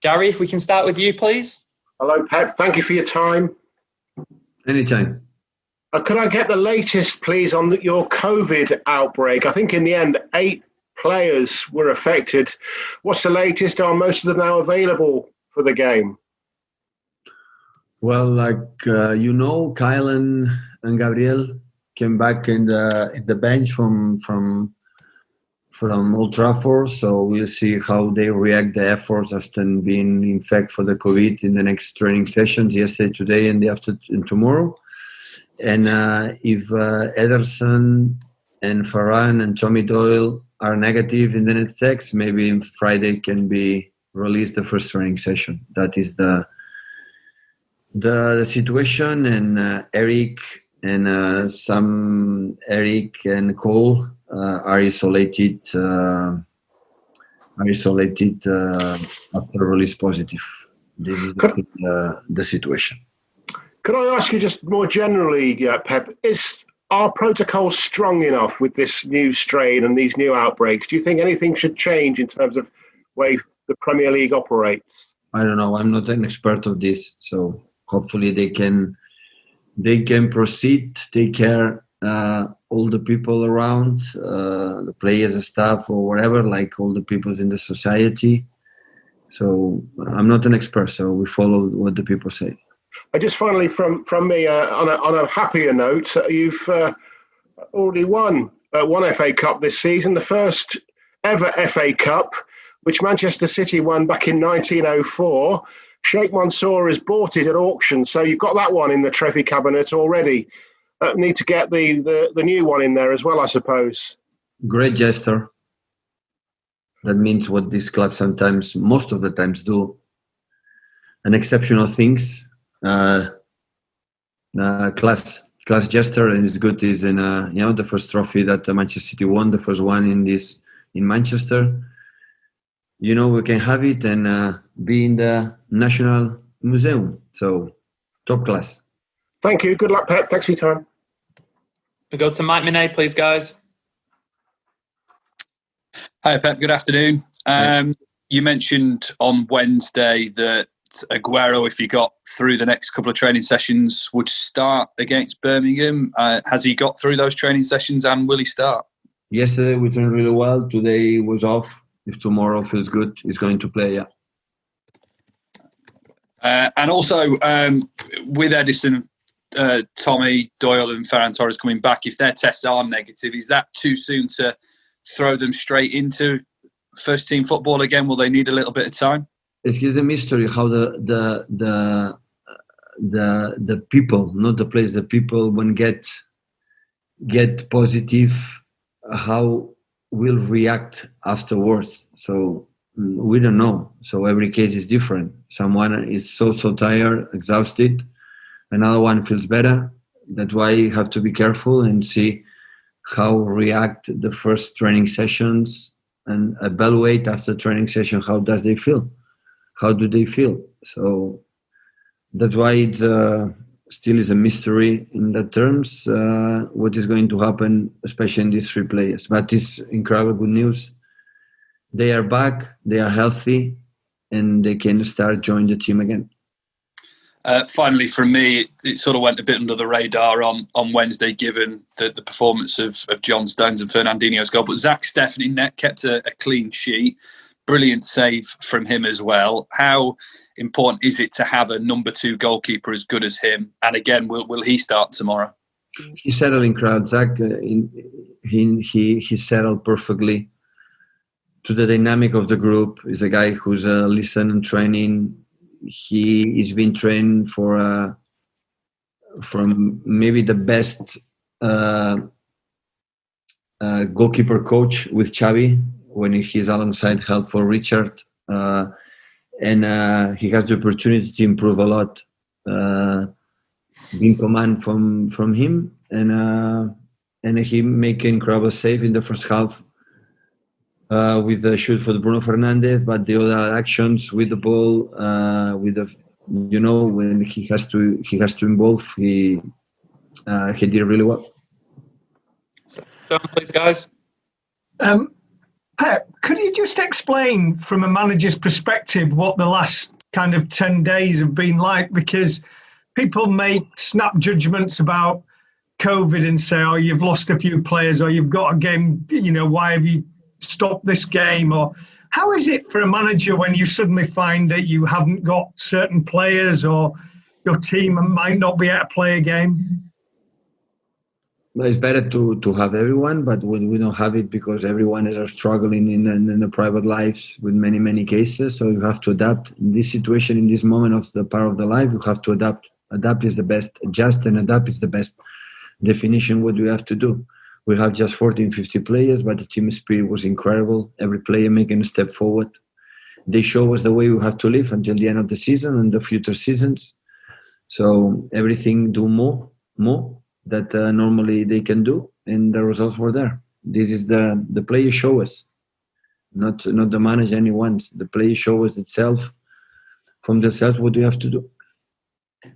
Gary, if we can start with you, please. Hello, Pep. Thank you for your time. Anytime. Could I get the latest, please, on your COVID outbreak? I think in the end, 8 players were affected. What's the latest? Are most of them now available for the game? Well, Kyle and Gabriel came back in the bench from Old Trafford, so we'll see how they react the efforts after being infected for the COVID in the next training sessions, yesterday, today, and tomorrow. And if Ederson and Varane and Tommy Doyle are negative in the net tests, maybe Friday can be released the first training session. That is the situation. And Eric and Cole are isolated after release positive. This is the situation. Could I ask you just more generally, Pep, are protocols strong enough with this new strain and these new outbreaks? Do you think anything should change in terms of the way the Premier League operates? I don't know. I'm not an expert of this, so hopefully they can proceed, take care all the people around, the players, the staff, or whatever, like all the people in the society. So I'm not an expert, so we follow what the people say. Just finally, from me, on a happier note, you've already won one FA Cup this season, the first ever FA Cup, which Manchester City won back in 1904. Sheikh Mansour has bought it at auction, so you've got that one in the trophy cabinet already. Need to get the new one in there as well, I suppose. Great gesture. That means what these clubs sometimes, most of the times, do. An exceptional things. Class gesture, and it's good. Is in the first trophy that Manchester City won, the first one in Manchester. We can have it and be in the National Museum. So top class. Thank you. Good luck, Pep. Thanks for your time. We go to Mike Minay, please, guys. Hi, Pep. Good afternoon. You mentioned on Wednesday that Aguero, if he got through the next couple of training sessions, would start against Birmingham. Has he got through those training sessions, and will he start? Yesterday we trained really well. Today was off. If tomorrow feels good, he's going to play, yeah. And also, with Edison, Tommy Doyle and Ferran Torres coming back, if their tests are negative, is that too soon to throw them straight into first-team football again? Will they need a little bit of time? It is a mystery how the people, not the players, the people when get positive, how will react afterwards. So we don't know. So every case is different. Someone is so tired, exhausted. Another one feels better. That's why you have to be careful and see how react the first training sessions and evaluate after training session how does they feel. How do they feel? So that's why it's still is a mystery in the terms what is going to happen, especially in these 3 players. But it's incredible good news. They are back, they are healthy, and they can start joining the team again. Finally, from me, it sort of went a bit under the radar on Wednesday, given the performance of John Stones and Fernandinho's goal. But Zach Steffen in net kept a clean sheet. Brilliant save from him as well. How important is it to have a number 2 goalkeeper as good as him? And again, will he start tomorrow? He settled in crowd. Zach, he settled perfectly to the dynamic of the group. He's a guy who's listening and training. He's been trained from maybe the best goalkeeper coach with Xavi, when he's alongside help for Richard, and he has the opportunity to improve a lot. Being command from him, and he make an incredible save in the first half with the shoot for the Bruno Fernandes, but the other actions with the ball, when he has to involve, he did really well. Please, guys. Pep, could you just explain from a manager's perspective what the last kind of 10 days have been like? Because people make snap judgments about COVID and say, oh, you've lost a few players, or you've got a game, why have you stopped this game? Or how is it for a manager when you suddenly find that you haven't got certain players, or your team might not be able to play a game? Well, it's better to have everyone, but when we don't have it because everyone is struggling in the private lives with many cases, so you have to adapt. In this situation, in this moment of the part of the life, you have to adapt. Adapt is the best. Adjust and adapt is the best definition. What we have to do. We have just 14, 50 players, but the team spirit was incredible. Every player making a step forward. They show us the way we have to live until the end of the season and the future seasons. So everything do more that normally they can do, and the results were there. This is the players show us, not the manager anyone. The players show us itself from themselves what we have to do.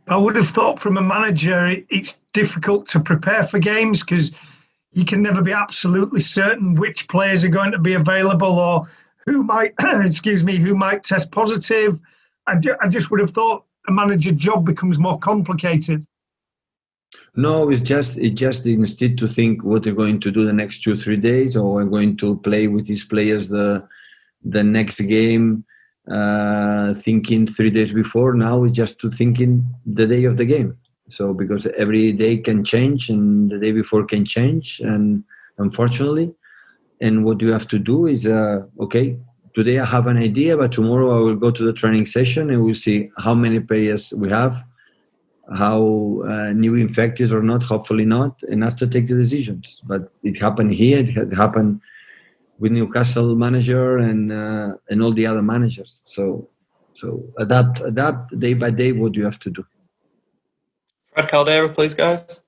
I would have thought from a manager it's difficult to prepare for games because you can never be absolutely certain which players are going to be available or who might who might test positive. I just would have thought a manager's job becomes more complicated. No, it's just instead to think what they're going to do the next 2-3 days, or we're going to play with these players the next game, thinking 3 days before. Now it's just to thinking the day of the game. So because every day can change and the day before can change, and unfortunately, and what you have to do is okay, today I have an idea, but tomorrow I will go to the training session and we'll see how many players we have, how new infected or not, hopefully not, and after take the decisions. But it happened here, it happened with Newcastle manager and all the other managers. So adapt day by day what you have to do. Fred Caldera, please, guys.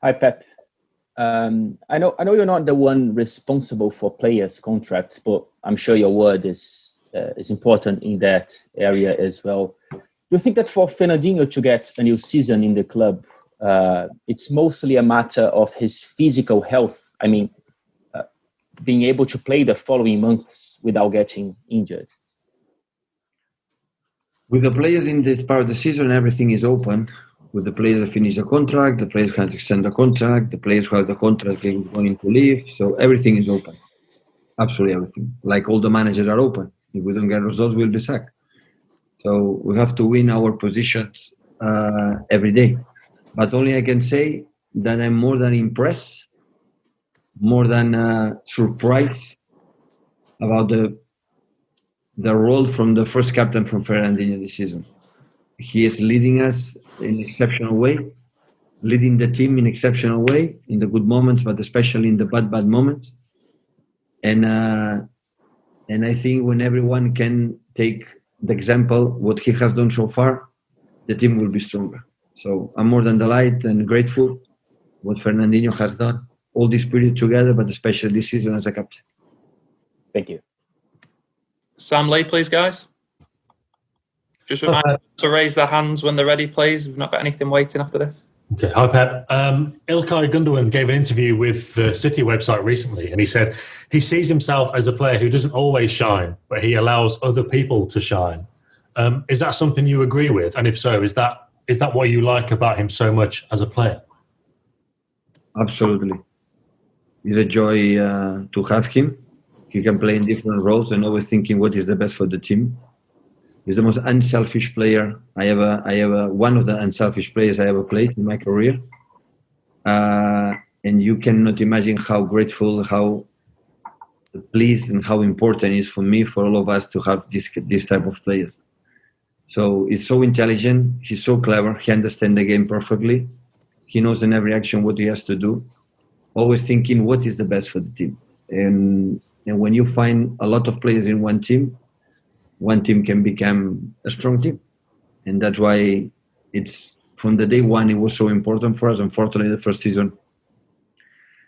Hi, Pep. I know you're not the one responsible for players' contracts, but I'm sure your word is important in that area as well. Do you think that for Fernandinho to get a new season in the club, it's mostly a matter of his physical health? I mean, being able to play the following months without getting injured? With the players in this part of the season, everything is open. With the players that finish the contract, the players can extend the contract, the players who have the contract going to leave. So everything is open. Absolutely everything. Like all the managers are open. If we don't get results, we'll be sacked. So we have to win our positions every day. But only I can say that I'm more than impressed, more than surprised about the role from the first captain from Fernandinho this season. He is leading us in an exceptional way, leading the team in an exceptional way, in the good moments, but especially in the bad moments. And I think when everyone can take the example, what he has done so far, the team will be stronger. So I'm more than delighted and grateful what Fernandinho has done. All this period together, but especially this season as a captain. Thank you. Sam Lee, please, guys. Just remind them to raise their hands when they're ready, please. We've not got anything waiting after this. Okay. Hi, Pep. Ilkay Gundogan gave an interview with the City website recently, and he said he sees himself as a player who doesn't always shine, but he allows other people to shine. Is that something you agree with? And if so, is that what you like about him so much as a player? Absolutely. It's a joy to have him. He can play in different roles and always thinking what is the best for the team. He's the most unselfish player I ever one of the unselfish players I ever played in my career. And you cannot imagine how grateful, how pleased, and how important it is for me, for all of us, to have this type of players. So he's so intelligent. He's so clever. He understands the game perfectly. He knows in every action what he has to do. Always thinking what is the best for the team. And when you find a lot of players in one team can become a strong team. And that's why it's from the day one, it was so important for us. Unfortunately, the first season,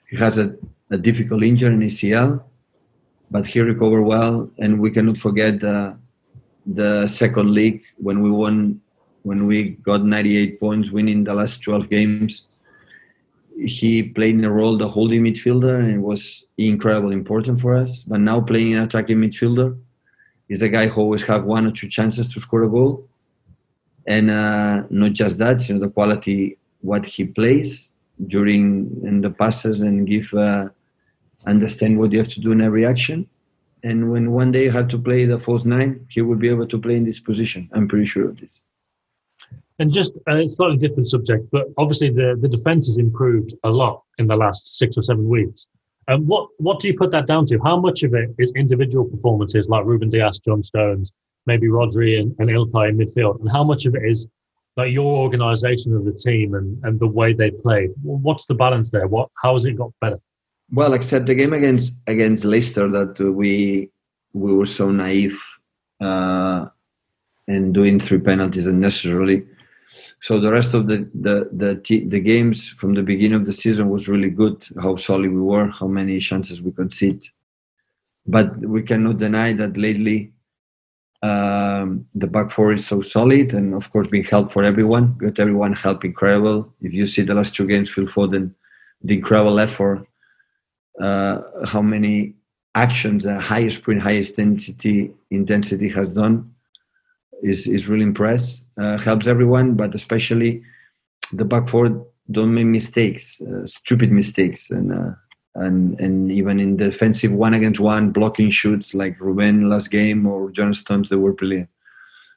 he has a difficult injury in ACL, but he recovered well. And we cannot forget the second league when we got 98 points, winning the last 12 games. he played in a role the holding midfielder, and it was incredibly important for us. But now playing in attacking midfielder, he's a guy who always have 1 or 2 chances to score a goal. And not just that, the quality, what he plays in the passes and understand what you have to do in every action. And when one day you have to play the false 9, he will be able to play in this position. I'm pretty sure of this. And just a slightly different subject, but obviously the defence has improved a lot in the last 6 or 7 weeks. And what do you put that down to? How much of it is individual performances like Ruben Dias, John Stones, maybe Rodri and Ilkay in midfield? And how much of it is like your organisation of the team and the way they play? What's the balance there? How has it got better? Well, except the game against Leicester that we were so naive and doing 3 penalties unnecessarily. So the rest of the games from the beginning of the season was really good. How solid we were, how many chances we conceded. But we cannot deny that lately the back four is so solid, and of course being helped for everyone. Got everyone help incredible. If you see the last 2 games, Phil Foden, the incredible effort. How many actions, the highest sprint, highest intensity has done is really impressed. Helps everyone, but especially the back four don't make mistakes, stupid mistakes, and even in defensive 1-against-1 blocking shoots like Ruben last game or John Stones, they were brilliant.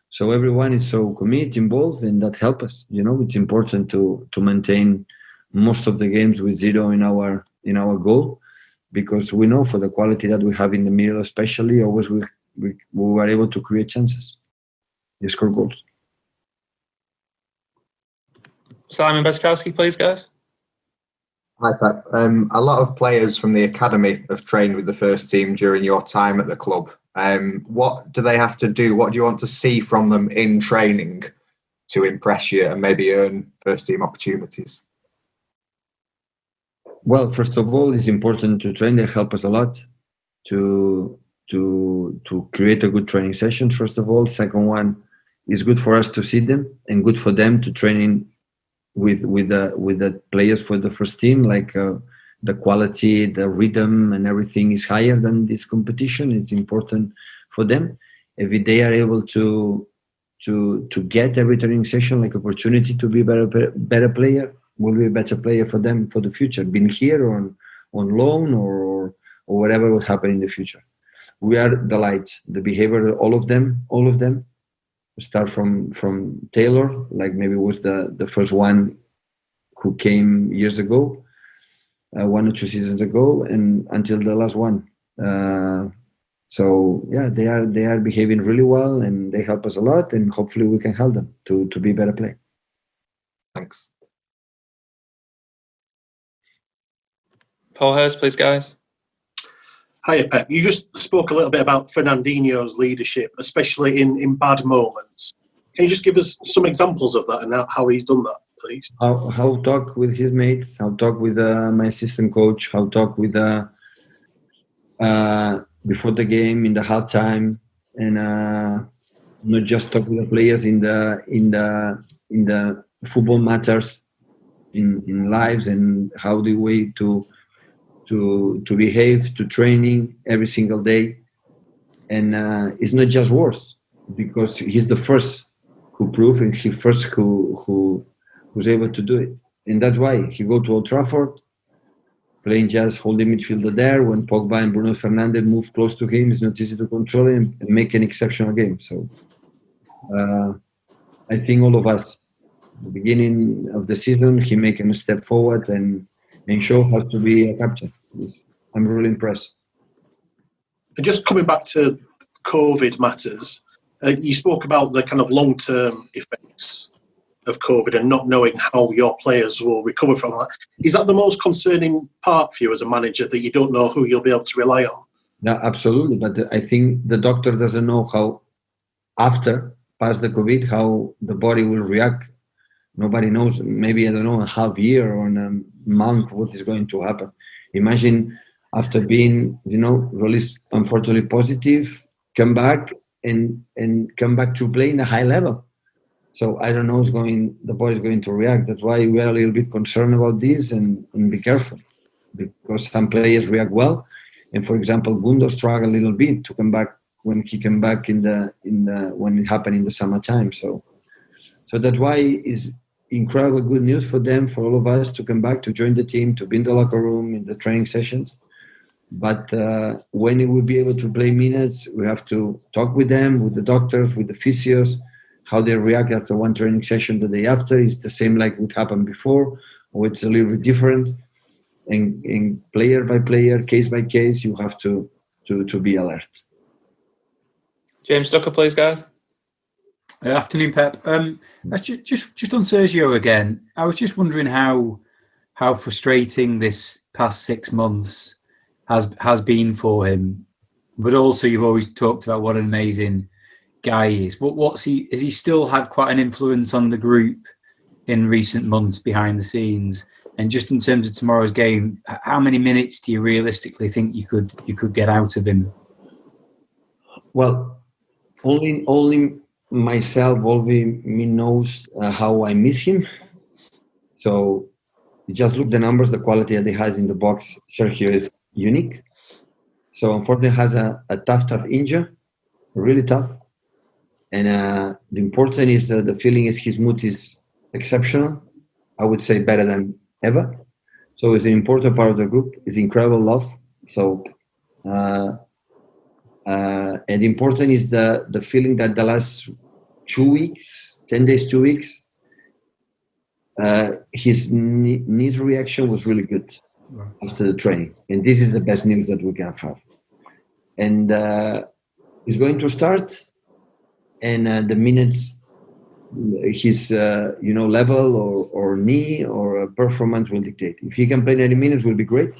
So everyone is so committed, involved, and that helps us. It's important to maintain most of the games with 0 in our goal. Because we know for the quality that we have in the middle, especially, always we were able to create chances, and score goals. Simon Bezkowski, please, guys. Hi, Pep. A lot of players from the academy have trained with the first team during your time at the club. What do they have to do? What do you want to see from them in training to impress you and maybe earn first team opportunities? Well, first of all, it's important to train. They help us a lot to create a good training session. First of all, second one is good for us to see them and good for them to train in with the players for the first team. Like the quality, the rhythm, and everything is higher than this competition. It's important for them. If they are able to get every training session like opportunity to be better player. Will be a better player for them for the future, being here or on loan or whatever will happen in the future. We are the light, the behavior, all of them. Start from Taylor, like maybe was the first one who came years ago, 1 or 2 seasons ago, and until the last one. So yeah, they are behaving really well, and they help us a lot, and hopefully we can help them to be better player. Thanks. Paul Hurst, please, guys. Hiya, Pep. You just spoke a little bit about Fernandinho's leadership, especially in bad moments. Can you just give us some examples of that and how he's done that, please? How talk with his mates, how talk with my assistant coach, how talk with before the game, in the halftime, and not just talk with the players in the football matters in lives, and how the way to behave, to training every single day. And it's not just words, because he's the first who proved, and he first who was able to do it. And that's why he go to Old Trafford, playing just holding midfielder there. When Pogba and Bruno Fernandes move close to him, it's not easy to control him and make an exceptional game. So I think all of us, at the beginning of the season, he making a step forward and show how to be a captain. I'm really impressed. And just coming back to COVID matters, you spoke about the kind of long-term effects of COVID and not knowing how your players will recover from that. Is that the most concerning part for you as a manager, that you don't know who you'll be able to rely on? Yeah, absolutely. But I think the doctor doesn't know how, past the COVID, how the body will react. Nobody knows. Maybe, I don't know, a half year or in a month what is going to happen. Imagine after being, released, unfortunately positive, come back and come back to play in a high level. So I don't know how the boy is going to react. That's why we are a little bit concerned about this and be careful, because some players react well. And for example, Gundo struggled a little bit to come back when he came back when it happened in the summertime. So that's why it's incredible good news for them, for all of us to come back, to join the team, to be in the locker room, in the training sessions. But when he will be able to play minutes, we have to talk with them, with the doctors, with the physios, how they react after one training session the day after. Is the same like what happened before, or it's a little bit different? And player by player, case by case, you have to be alert. James Ducker, please, guys. Afternoon, Pep. Just on Sergio again. I was just wondering how frustrating this past 6 months has been for him, but also you've always talked about what an amazing guy he is. But has he still had quite an influence on the group in recent months behind the scenes? And just in terms of tomorrow's game, how many minutes do you realistically think you could get out of him? Well, only myself, only me knows how I miss him. So you just look the numbers, the quality that he has in the box. Sergio is unique. So unfortunately, has a tough injury, really tough. And the important is the feeling is his mood is exceptional. I would say better than ever. So it's an important part of the group. It's incredible love. So and important is the feeling that the last 2 weeks, 10 days, 2 weeks, his knees reaction was really good after the training. And this is the best news that we can have. And he's going to start, and the minutes, his level or knee or performance will dictate. If he can play 90 minutes, will be great.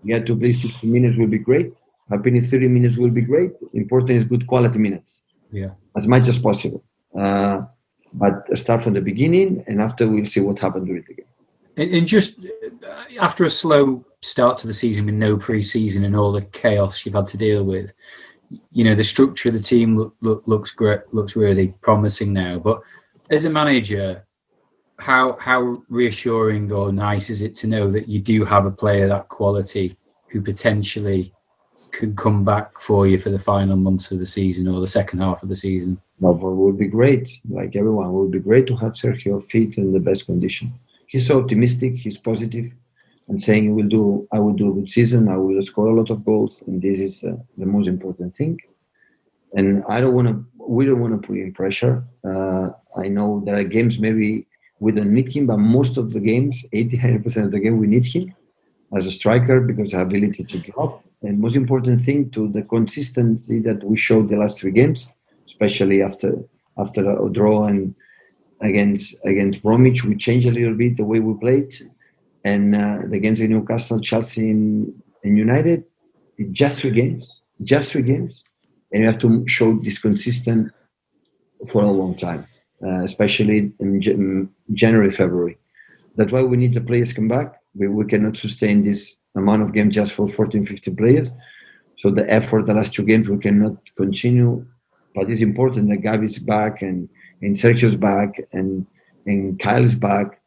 He had to play 60 minutes, will be great. Happy 30 minutes will be great. Important is good quality minutes. Yeah, as much as possible. But start from the beginning, and after we'll see what happens during the game. And just after a slow start to the season with no pre-season and all the chaos you've had to deal with, the structure of the team looks great, looks really promising now. But as a manager, how reassuring or nice is it to know that you do have a player that quality who potentially could come back for you for the final months of the season or the second half of the season? Well, it would be great. Like everyone, it would be great to have Sergio fit in the best condition. He's so optimistic. He's positive, and saying I will do a good season. I will score a lot of goals, and this is the most important thing. And we don't want to put in pressure. I know there are games maybe we don't need him, but most of the games, 80-100% of the game, we need him as a striker because of the ability to drop. And most important thing, to the consistency that we showed the last 3 games, especially after a draw and against Bromwich, we changed a little bit the way we played. And the games in Newcastle, Chelsea, and United, just 3 games. And you have to show this consistent for a long time, especially in January, February. That's why we need the players come back. We cannot sustain this amount of games just for 14, 15 players. So the effort, the last 2 games, we cannot continue. But it's important that Gavi's back and Sergio's back and Kyle's back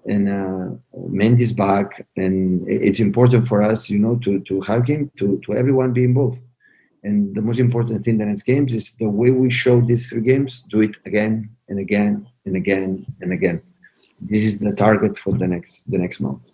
and Mendy's back. And it's important for us, to have him, to everyone be involved. And the most important thing in the next games is the way we show these 3 games, do it again and again and again and again. This is the target for the next month.